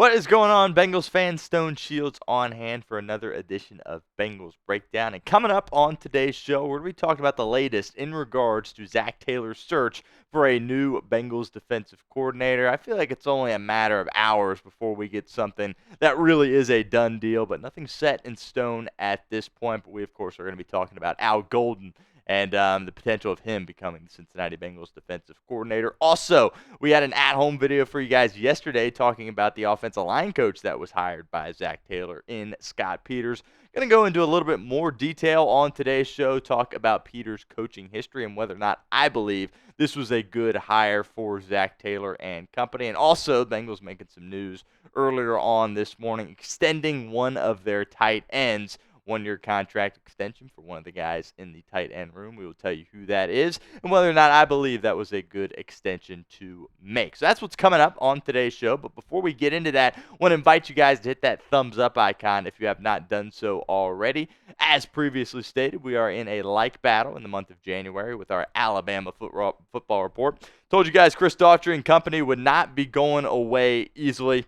What is going on, Bengals fans? Stone Shields on hand for another edition of Bengals Breakdown. And coming up on today's show, we're going to be talking about the latest in regards to Zac Taylor's search for a new Bengals defensive coordinator. I feel like it's only a matter of hours before we get something that really is a done deal, but nothing set in stone at this point. But we, of course, are going to be talking about Al Golden and the potential of him becoming the Cincinnati Bengals defensive coordinator. Also, we had an at-home video for you guys yesterday talking about the offensive line coach that was hired by Zac Taylor in Scott Peters. Going to go into a little bit more detail on today's show, talk about Peters' coaching history and whether or not I believe this was a good hire for Zac Taylor and company. And also, Bengals making some news earlier on this morning, extending one of their tight ends, one-year contract extension for one of the guys in the tight end room. We will tell you who that is and whether or not I believe that was a good extension to make. So that's what's coming up on today's show. But before we get into that, I want to invite you guys to hit that thumbs up icon if you have not done so already. As previously stated, we are in a like battle in the month of January with our Alabama football report. Told you guys Chris Daughtry and company would not be going away easily.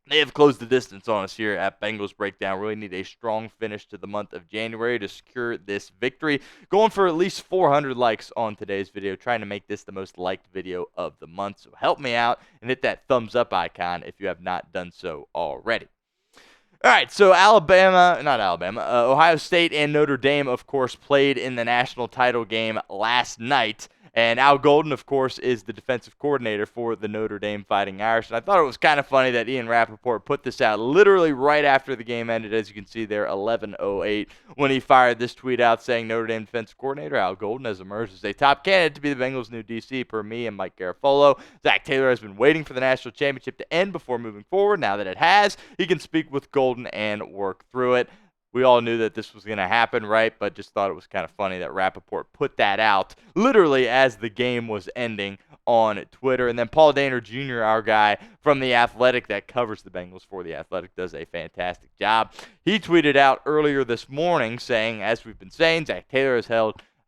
They have closed the distance on us here at Bengals Breakdown. Really need a strong finish to the month of January to secure this victory. Going for at least 400 likes on today's video, trying to make this the most liked video of the month. So help me out and hit that thumbs up icon if you have not done so already. All right, so Ohio State and Notre Dame, of course, played in the national title game last night. And Al Golden, of course, is the defensive coordinator for the Notre Dame Fighting Irish. And I thought it was kind of funny that Ian Rappaport put this out literally right after the game ended, as you can see there, 11:08, when he fired this tweet out saying Notre Dame defensive coordinator Al Golden has emerged as a top candidate to be the Bengals' new DC per me and Mike Garafolo. Zac Taylor has been waiting for the national championship to end before moving forward. Now that it has, he can speak with Golden and work through it. We all knew that this was going to happen, right? But just thought it was kind of funny that Rappaport put that out literally as the game was ending on Twitter. And then Paul Dehner Jr., our guy from The Athletic that covers the Bengals for The Athletic, does a fantastic job. He tweeted out earlier this morning saying, as we've been saying, Zac Taylor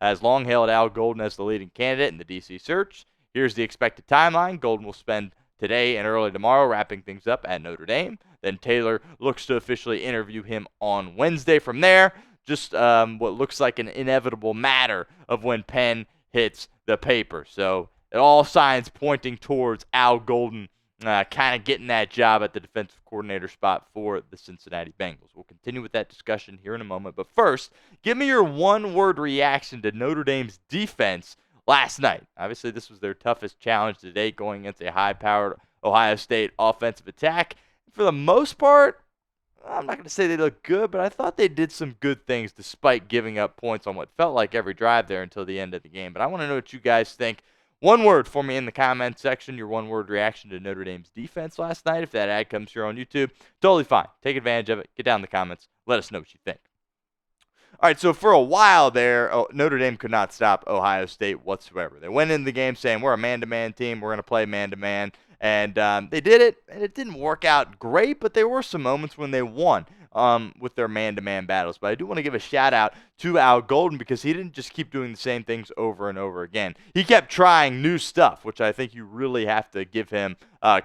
has long held Al Golden as the leading candidate in the DC search. Here's the expected timeline. Golden will spend today and early tomorrow wrapping things up at Notre Dame. Then Taylor looks to officially interview him on Wednesday. From there, just what looks like an inevitable matter of when pen hits the paper. So it all signs pointing towards Al Golden kind of getting that job at the defensive coordinator spot for the Cincinnati Bengals. We'll continue with that discussion here in a moment. But first, give me your one-word reaction to Notre Dame's defense last night. Obviously, this was their toughest challenge to date, going against a high-powered Ohio State offensive attack. For the most part, I'm not going to say they look good, but I thought they did some good things despite giving up points on what felt like every drive there until the end of the game. But I want to know what you guys think. One word for me in the comment section, your one-word reaction to Notre Dame's defense last night. If that ad comes here on YouTube, totally fine. Take advantage of it. Get down in the comments. Let us know what you think. All right, so for a while there, Notre Dame could not stop Ohio State whatsoever. They went into the game saying, we're a man-to-man team. We're going to play man-to-man. And they did it, and it didn't work out great, but there were some moments when they won with their man-to-man battles. But I do want to give a shout-out to Al Golden because he didn't just keep doing the same things over and over again. He kept trying new stuff, which I think you really have to give him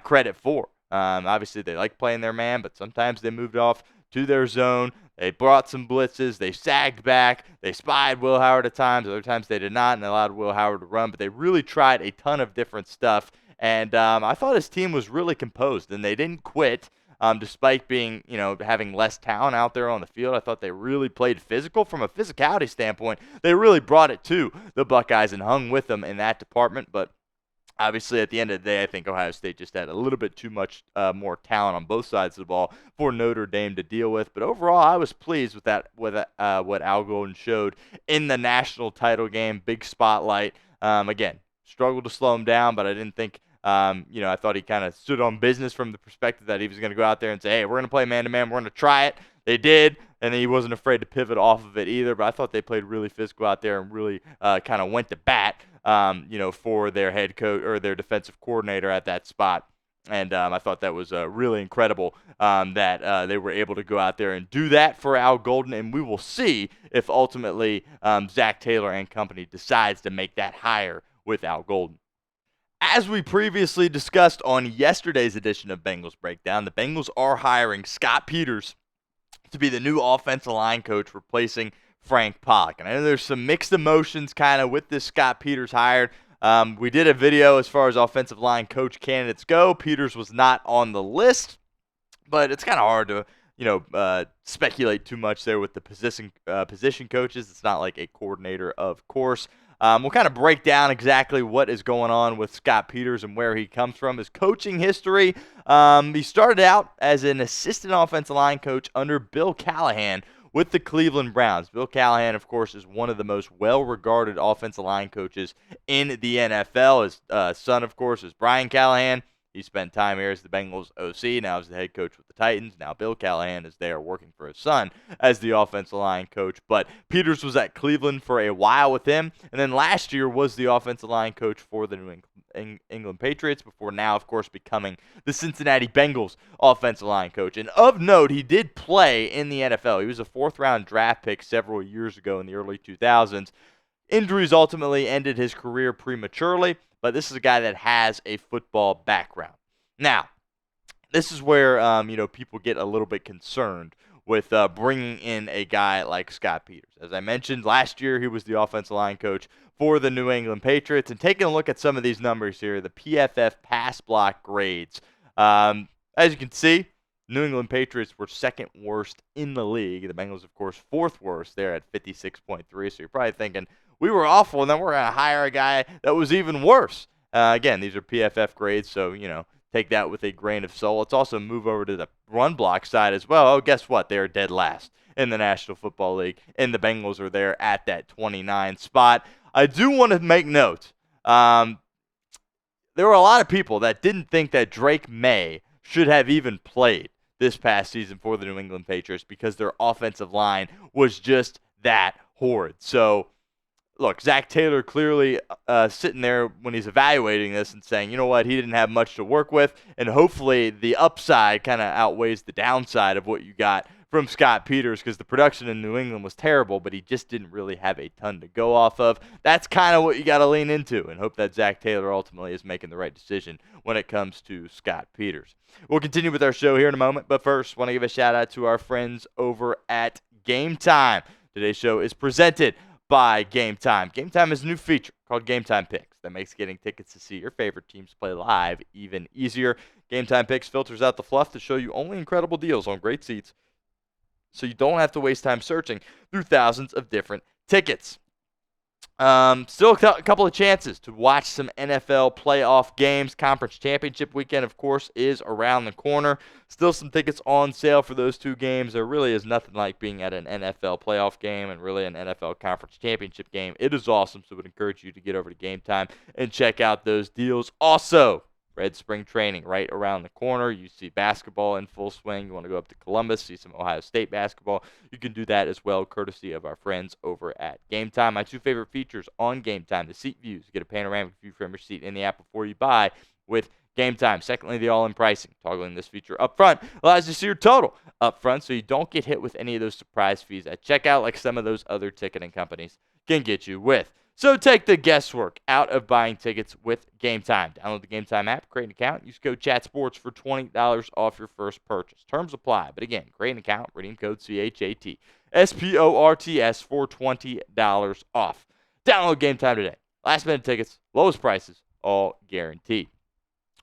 credit for. Obviously, they like playing their man, but sometimes they moved off to their zone. They brought some blitzes. They sagged back. They spied Will Howard at times. Other times they did not and allowed Will Howard to run. But they really tried a ton of different stuff. And I thought his team was really composed, and they didn't quit despite being, having less talent out there on the field. I thought they really played physical. From a physicality standpoint, they really brought it to the Buckeyes and hung with them in that department. But obviously, at the end of the day, I think Ohio State just had a little bit too much more talent on both sides of the ball for Notre Dame to deal with. But overall, I was pleased with what Al Golden showed in the national title game. Big spotlight. Again, struggled to slow him down, but I didn't think I thought he kind of stood on business from the perspective that he was going to go out there and say, hey, we're going to play man-to-man. We're going to try it. They did, and he wasn't afraid to pivot off of it either. But I thought they played really physical out there and really kind of went to bat, for their head coach or their defensive coordinator at that spot. And I thought that was really incredible that they were able to go out there and do that for Al Golden. And we will see if ultimately Zac Taylor and company decides to make that hire with Al Golden. As we previously discussed on yesterday's edition of Bengals Breakdown, the Bengals are hiring Scott Peters to be the new offensive line coach, replacing Frank Pollack. And I know there's some mixed emotions kind of with this Scott Peters hired. We did a video as far as offensive line coach candidates go. Peters was not on the list, but it's kind of hard to speculate too much there with the position coaches. It's not like a coordinator, of course. We'll kind of break down exactly what is going on with Scott Peters and where he comes from, his coaching history. He started out as an assistant offensive line coach under Bill Callahan with the Cleveland Browns. Bill Callahan, of course, is one of the most well-regarded offensive line coaches in the NFL. His son, of course, is Brian Callahan. He spent time here as the Bengals OC, now as the head coach with the Titans. Now Bill Callahan is there working for his son as the offensive line coach. But Peters was at Cleveland for a while with him, and then last year was the offensive line coach for the New England Patriots, before now, of course, becoming the Cincinnati Bengals offensive line coach. And of note, he did play in the NFL. He was a fourth-round draft pick several years ago in the early 2000s. Injuries ultimately ended his career prematurely, but this is a guy that has a football background. Now, this is where people get a little bit concerned with bringing in a guy like Scott Peters. As I mentioned, last year he was the offensive line coach for the New England Patriots. And taking a look at some of these numbers here, the PFF pass block grades. As you can see, New England Patriots were second worst in the league. The Bengals, of course, fourth worst there at 56.3. So you're probably thinking, we were awful, and then we're going to hire a guy that was even worse. Again, these are PFF grades, so, take that with a grain of salt. Let's also move over to the run block side as well. Oh, guess what? They are dead last in the National Football League, and the Bengals are there at that 29 spot. I do want to make note, there were a lot of people that didn't think that Drake May should have even played this past season for the New England Patriots because their offensive line was just that horrid. So, look, Zach Taylor clearly sitting there when he's evaluating this and saying, you know what, he didn't have much to work with, and hopefully the upside kind of outweighs the downside of what you got from Scott Peters, because the production in New England was terrible, but he just didn't really have a ton to go off of. That's kind of what you got to lean into and hope that Zach Taylor ultimately is making the right decision when it comes to Scott Peters. We'll continue with our show here in a moment, but first, want to give a shout-out to our friends over at Game Time. Today's show is presented by Game Time. Game Time is a new feature called Game Time Picks that makes getting tickets to see your favorite teams play live even easier. Game Time Picks filters out the fluff to show you only incredible deals on great seats, so you don't have to waste time searching through thousands of different tickets. Still a couple of chances to watch some NFL playoff games. Conference Championship weekend, of course, is around the corner. Still some tickets on sale for those two games. There really is nothing like being at an NFL playoff game and really an NFL Conference Championship game. It is awesome, so I would encourage you to get over to Game Time and check out those deals. Also, Red Spring Training right around the corner. You see basketball in full swing. You want to go up to Columbus, see some Ohio State basketball. You can do that as well, courtesy of our friends over at Game Time. My two favorite features on Game Time, the seat views. Get a panoramic view from your seat in the app before you buy with Game Time. Secondly, the all-in pricing. Toggling this feature up front allows you to see your total up front so you don't get hit with any of those surprise fees at checkout like some of those other ticketing companies can get you with. So take the guesswork out of buying tickets with Game Time. Download the Game Time app, create an account, use code CHATSPORTS for $20 off your first purchase. Terms apply. But again, create an account, redeem code CHATSPORTS for $20 off. Download Game Time today. Last minute tickets, lowest prices, all guaranteed.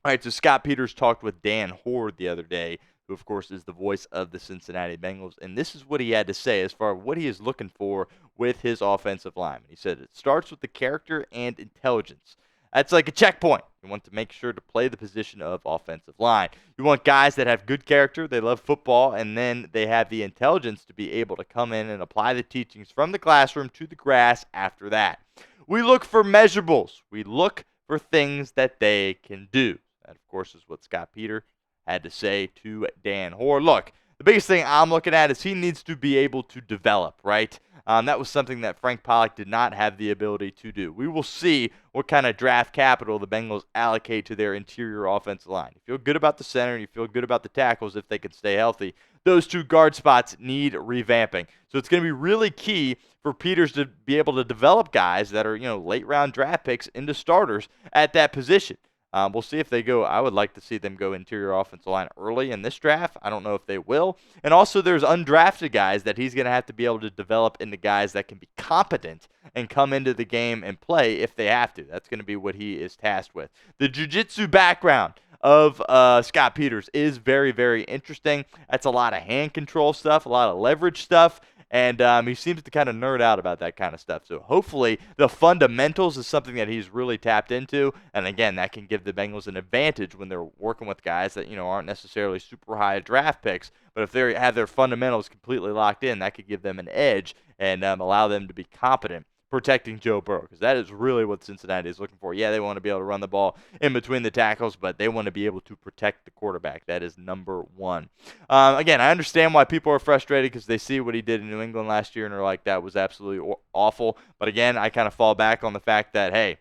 All right, so Scott Peters talked with Dan Hoard the other day, who, of course, is the voice of the Cincinnati Bengals. And this is what he had to say as far as what he is looking for with his offensive line. He said it starts with the character and intelligence. That's like a checkpoint. You want to make sure to play the position of offensive line. You want guys that have good character, they love football, and then they have the intelligence to be able to come in and apply the teachings from the classroom to the grass after that. We look for measurables. We look for things that they can do. That, of course, is what Scott Peters had to say to Dan Hoard. Look, the biggest thing I'm looking at is he needs to be able to develop, right? That was something that Frank Pollack did not have the ability to do. We will see what kind of draft capital the Bengals allocate to their interior offensive line. You feel good about the center and you feel good about the tackles if they can stay healthy. Those two guard spots need revamping. So it's going to be really key for Peters to be able to develop guys that are, late round draft picks into starters at that position. We'll see if they go. I would like to see them go interior offensive line early in this draft. I don't know if they will. And also, there's undrafted guys that he's going to have to be able to develop into guys that can be competent and come into the game and play if they have to. That's going to be what he is tasked with. The jiu-jitsu background of Scott Peters is very, very interesting. That's a lot of hand control stuff, a lot of leverage stuff. And he seems to kind of nerd out about that kind of stuff. So hopefully the fundamentals is something that he's really tapped into. And again, that can give the Bengals an advantage when they're working with guys that, aren't necessarily super high draft picks. But if they have their fundamentals completely locked in, that could give them an edge and allow them to be competent protecting Joe Burrow, because that is really what Cincinnati is looking for. Yeah, they want to be able to run the ball in between the tackles, but they want to be able to protect the quarterback. That is number one. Again, I understand why people are frustrated because they see what he did in New England last year and are like, that was absolutely awful. But again, I kind of fall back on the fact that, hey,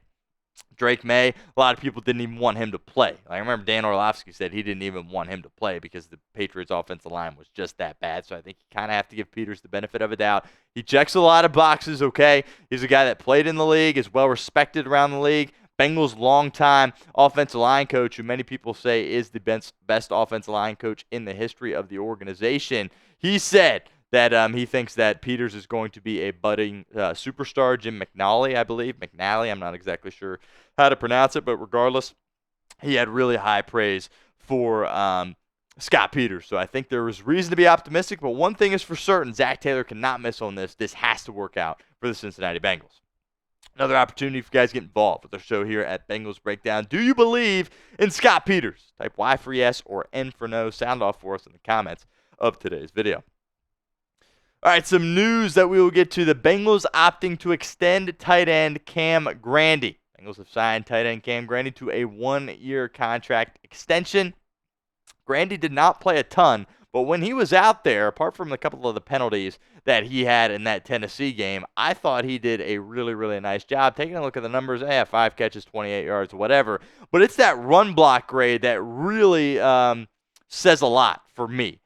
Drake May, a lot of people didn't even want him to play. I remember Dan Orlovsky said he didn't even want him to play because the Patriots' offensive line was just that bad. So I think you kind of have to give Peters the benefit of a doubt. He checks a lot of boxes, okay? He's a guy that played in the league, is well respected around the league. Bengals' longtime offensive line coach, who many people say is the best offensive line coach in the history of the organization. He said that he thinks that Peters is going to be a budding superstar. Jim McNally, I believe. McNally, I'm not exactly sure how to pronounce it, but regardless, he had really high praise for Scott Peters. So I think there was reason to be optimistic, but one thing is for certain, Zach Taylor cannot miss on this. This has to work out for the Cincinnati Bengals. Another opportunity for you guys to get involved with our show here at Bengals Breakdown. Do you believe in Scott Peters? Type Y for yes or N for no. Sound off for us in the comments of today's video. All right, some news that we will get to. The Bengals opting to extend tight end Cam Grandy. Bengals have signed tight end Cam Grandy to a one-year contract extension. Grandy did not play a ton, but when he was out there, apart from a couple of the penalties that he had in that Tennessee game, I thought he did a really, really nice job. Taking a look at the numbers, 5 catches, 28 yards, whatever. But it's that run block grade that really says a lot for me.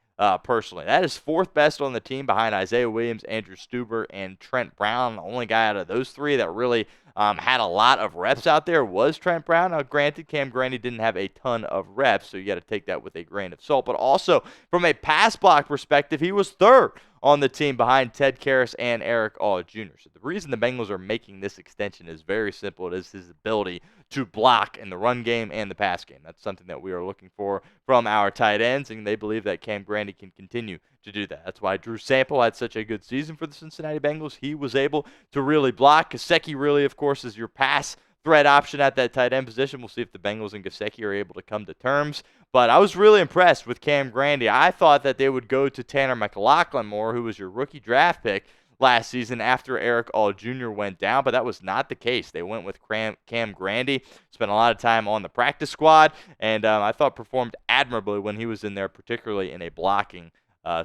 Personally, that is fourth best on the team behind Isaiah Williams, Andrew Stueber, and Trent Brown. The only guy out of those three that really had a lot of reps out there was Trent Brown. Now, granted, Cam Grandy didn't have a ton of reps, so you got to take that with a grain of salt. But also, from a pass block perspective, he was third on the team behind Ted Karras and Eric All Jr. So the reason the Bengals are making this extension is very simple. It is his ability to block in the run game and the pass game. That's something that we are looking for from our tight ends, and they believe that Cam Grandy can continue to do that. That's why Drew Sample had such a good season for the Cincinnati Bengals. He was able to really block. Gesicki really, of course, is your pass threat option at that tight end position. We'll see if the Bengals and Gesicki are able to come to terms. But I was really impressed with Cam Grandy. I thought that they would go to Tanner McLaughlin more, who was your rookie draft pick last season after Eric All Jr. went down, but that was not the case. They went with Cam Grandy, spent a lot of time on the practice squad, and I thought performed admirably when he was in there, particularly in a blocking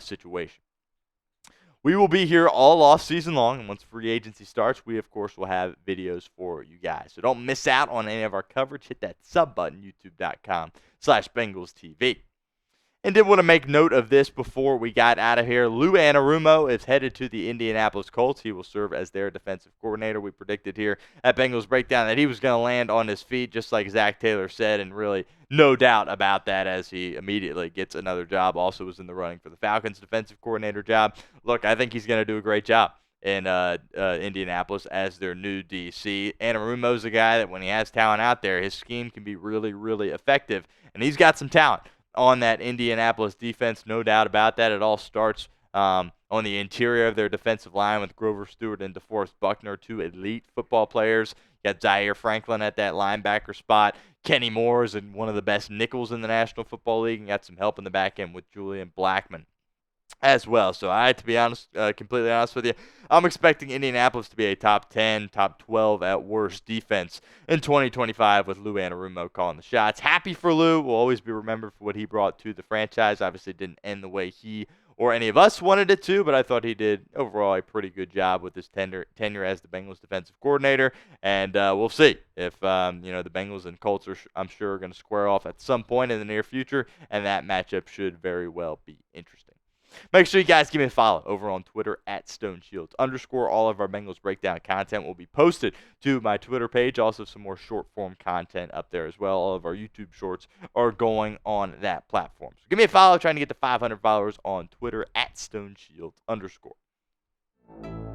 situation. We will be here all off season long, and once free agency starts, we, of course, will have videos for you guys. So don't miss out on any of our coverage. Hit that sub button, youtube.com/BengalsTV. And did want to make note of this before we got out of here. Lou Anarumo is headed to the Indianapolis Colts. He will serve as their defensive coordinator. We predicted here at Bengals Breakdown that he was going to land on his feet, just like Zach Taylor said, and really no doubt about that as he immediately gets another job. Also was in the running for the Falcons defensive coordinator job. Look, I think he's going to do a great job in Indianapolis as their new DC. Anarumo's a guy that when he has talent out there, his scheme can be really, really effective, and he's got some talent on that Indianapolis defense, no doubt about that. It all starts on the interior of their defensive line with Grover Stewart and DeForest Buckner, two elite football players. You got Zaire Franklin at that linebacker spot. Kenny Moore is one of the best nickels in the National Football League, and got some help in the back end with Julian Blackmon as well. So to be honest, completely honest with you, I'm expecting Indianapolis to be a top 10, top 12 at worst defense in 2025 with Lou Anarumo calling the shots. Happy for Lou. Will always be remembered for what he brought to the franchise. Obviously didn't end the way he or any of us wanted it to, but I thought he did overall a pretty good job with his tenure as the Bengals defensive coordinator. And we'll see if the Bengals and Colts I'm sure are going to square off at some point in the near future, and that matchup should very well be interesting. Make sure you guys give me a follow over on Twitter at StoneShields _. All of our Bengals Breakdown content will be posted to my Twitter page. Also, some more short form content up there as well. All of our YouTube shorts are going on that platform. So give me a follow, trying to get to 500 followers on Twitter at StoneShields _.